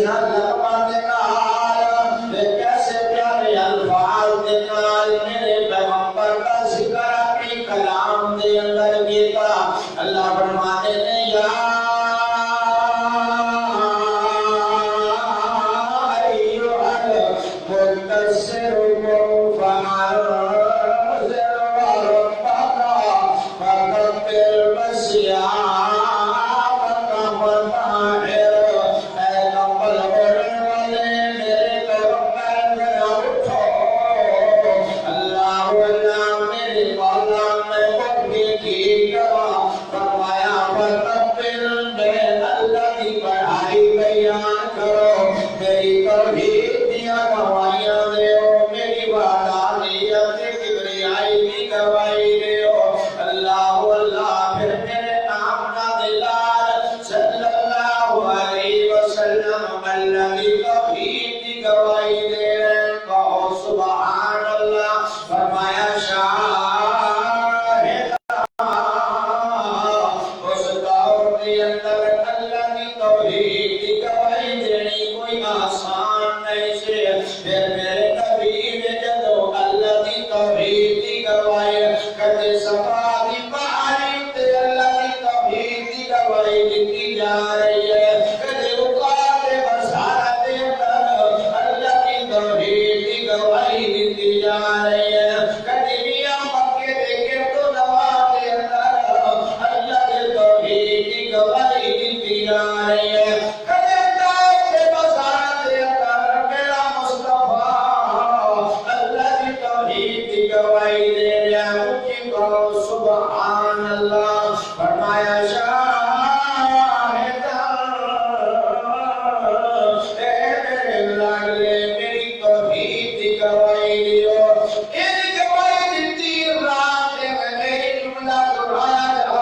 سونا لقبہ دے نال کیسے پیارے الفاظ دے نال میرے پیغمبر کا ذکر اپنی کلام دے اندر کیتا اللہ فرماتے ہیں یا ایھا المدثر قم فانذر وربک فکبر وثیابک فطہر اے کمبل اوڑھنے والے میرے پیغمبر ذرا اٹھو اللہ اللہ میرے مولا میں اٹھ کے کی کرا فرمایا فکبر میں اللہ کی بڑائی بیان کرو میری توحید دیا گواہیاں دیو میری وحدانیت کبریائی کی گواہی دیو اللہ اللہ پھر میرے آمنہ دلال صلی اللہ علیہ وسلم اللہ کی توحید کی گواہی دے رہے کہو سبحان اللہ فرمایا شاہد اس دور کے اندر اللہ کی توحید کی گواہی دینی کوئی آسان نہیں سے پھر میرے نبی نے جدو اللہ کی توحید کی گواہی کہتے صفا کی پہاڑی تے اللہ کی توحید کی گواہی لکھی جا رہی ہے کہتے اوقات بصارت اندر اللہ کی توحید کی گواہی لکھی جا رہی ہے کہتے میاں مکے دے گرد و نواح کے اندر اللہ کی توحید کی گواہی لکھی جا رہی ہے کہتے تاج کے بصارت اندر میرا مصطفیٰ اللہ کی توحید کی گواہی دے رہا ہے اونچی کہو سبحان اللہ فرمایا شاہد اے میرے لاڈلے میری توحید کی گواہی دیو میری گواہی دیتی رات میں میری جملہ دہرایا جا رہا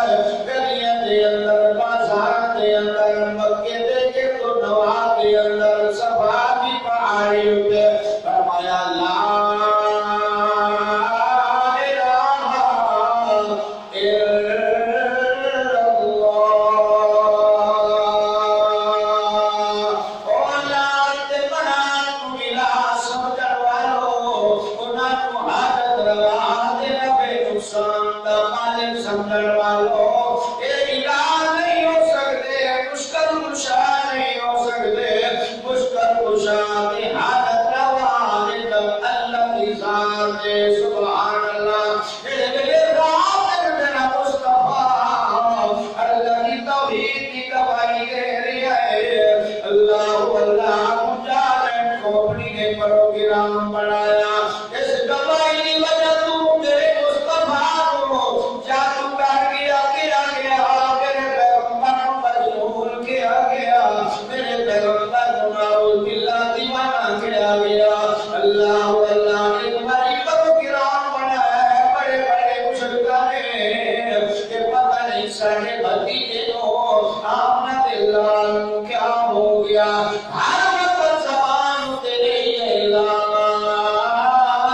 ہے گلیاں دے اندر بازار دے اندر مکے دے گرد و نواح کے اندر صفا کی پہاڑی پہ فرمایا لا الہ الا اللہ اولا تے بنا تو ملا سمجھن والو انہاں کو حاجت روا دے بے نقصان دا مالک سمجھن والو اے الہ نہیں ہو سکتے مشکل کشا نہیں ہو سکتے مشکل کشا دی حاجت روا دے جب اللہ کی ذات ہے سبحان اللہ میرے رات میرا مصطفیٰ اللہ کی توحید کی گواہی دے رہی ہے اللہ اللہ مجاہد کو اپنی نے پروگرام بنایا اس گواہی کی وجہ تو میرے مصطفیٰ کو جادو کر گیا میرے پیغمبر کو مجنون کیا گیا میرے پیغمبر کو نعوذ باللہ دیوانہ کیا گیا اللہ اللہ ایک بڑی پروگرام بنایا ہے بڑے بڑے مشرکان نے کہ پتہ نہیں سارے بھتیجے کو آمنہ دلال کیا ہو گیا ہر وقت زبان تیری الہ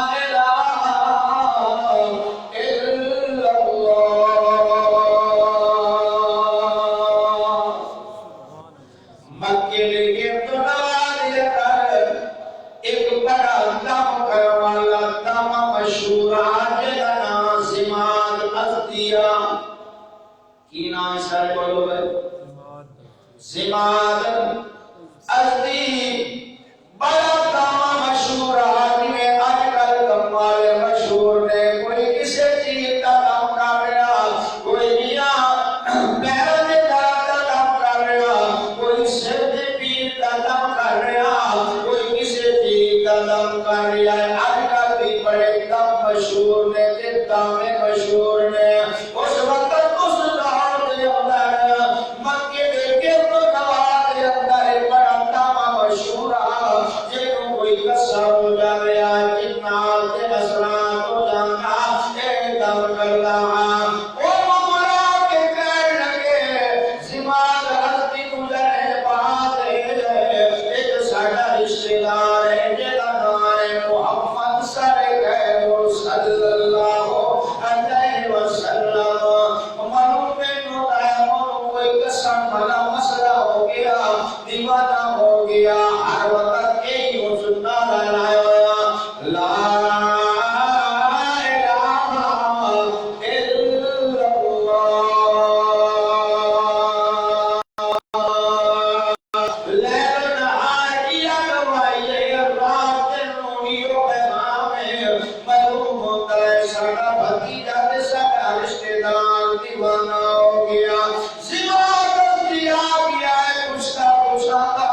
الا اللہ مکے کے گرد و نواح دے اندر ایک بڑا دم کرنے والا دم مشہور آج کا نام سماد ازدیہ کی نام سر بولو گئے سماد ازدی بڑا دم مشہور آج میں آج کل کمال مشہور نے کوئی کسے چیز کا دم کر رہا کوئی میاں پیروں میں درد کا دم کر رہا کوئی سر دے پیر کا دم کر رہا کوئی کسے چیز کا دم کر رہا ہے آج کل بھی بڑے دم مشہور نے دم مشہور نے اس وقت اس دور کے اندر مکے کے گرد و نواح کے اندر بڑا دم مشہور ہے ہو گیا زبان دیا گیا ہے کشتا کشاتا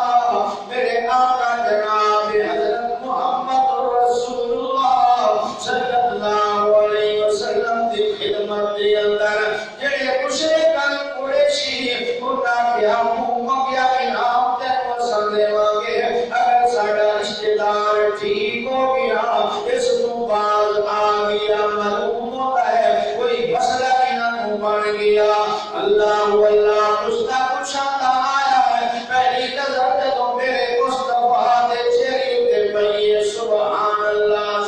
میرے آقا جناب حضرت محمد رسول اللہ صلی اللہ علیہ وسلم دی خدمت دی اندر جڑے مشرکان قریشی انہاں کیا منگیا انعام تے پسند مانگے اگر ساڈا رشتہ دار ٹھیک ہو گیا اس تو بعد آ گیا معلوم ہوتا ہے کوئی مسئلہ انہاں بن گیا اللہ واللہ کشتا کشاتا آیا ہے پہلی نظر تو میرے مصطفیٰ دے چہرے تے پئی سبحان اللہ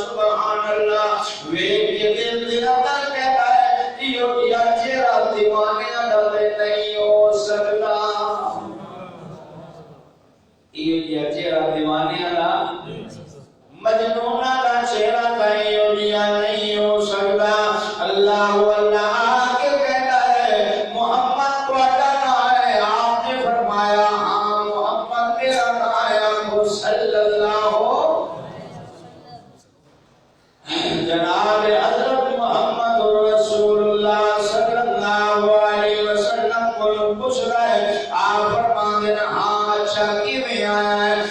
ویکھ کے دل دے اندر کہتا ہے یہ چہرہ دیوانے دا نہیں ہو سکتا یہ چہرہ دیوانے دا مجنون کا چہرہ نہیں ہو سکتا اللہ واللہ آگے کہتا ہے محمد تہاڈا نام ہے آپ نے فرمایا ہاں محمد میرا نام ہے صلی اللہ جناب حضرت محمد رسول اللہ صلی اللہ علیہ وسلم کو پوچھ رہا ہے آپ فرماتے ہیں ہاں اچھا کیویں آیا ہے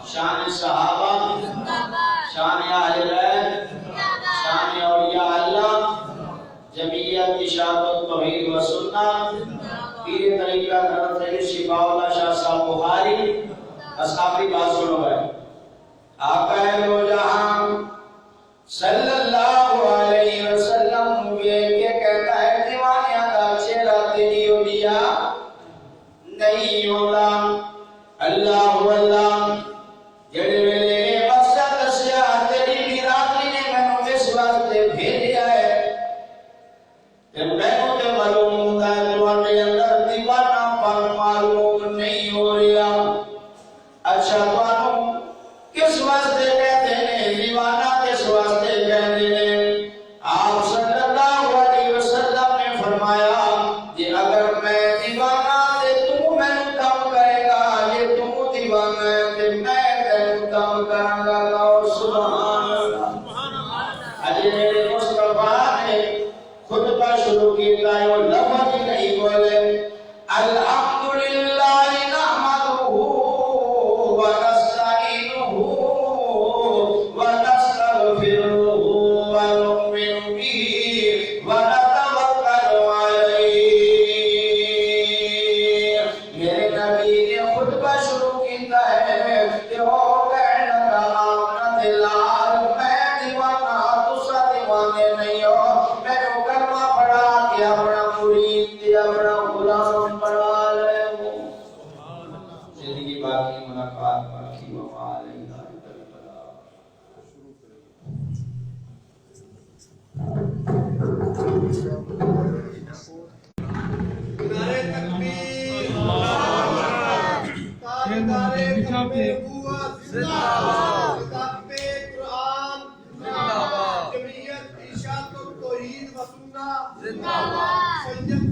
شان صحابہ شان اہل بیت شان اولیاء اللہ جمعیت اشاعت توحید و سنت پیر طریقہ حضرت سید شفاء اللہ شاہ صاحب بخاری اصحابی بات سنو ہے آقا دو جہاں صلی اللہ علیہ وسلم یہ کہتا ہے دیوانیاں دا چہرہ تیری اولیاء نہیں ہوتا اللہ واللہ جڑے ویلے مقصد دسیا تیری میراثی نے مینوں اس واسطے بھیجیا ہے تے مینوں تے معلوم ہوندا ہے تواڈے اندر دیوانہ پن معلوم نہیں ہو رہا اچھا تانوں کس واسطے کہتے ہیں دیوانہ کس واسطے کہتے ہیں آپ صلی اللہ علیہ وسلم نے فرمایا کہ اگر میں دیوانہ تے تو مینوں کم کرے گا یہ تو دیوانہ ہے تے میں کام کرنا گا سبحان اللہ اج میرے مصطفیٰ نے خطبہ شروع کیا ہے وہ لفظ نہیں بولے الحمدللہ نحمدہ و نستعینہ و نستغفرہ و نؤمن بہ و نتوکل علیہ میرے نبی نے خطبہ شروع کیا ہے کہ وہ زندہ باد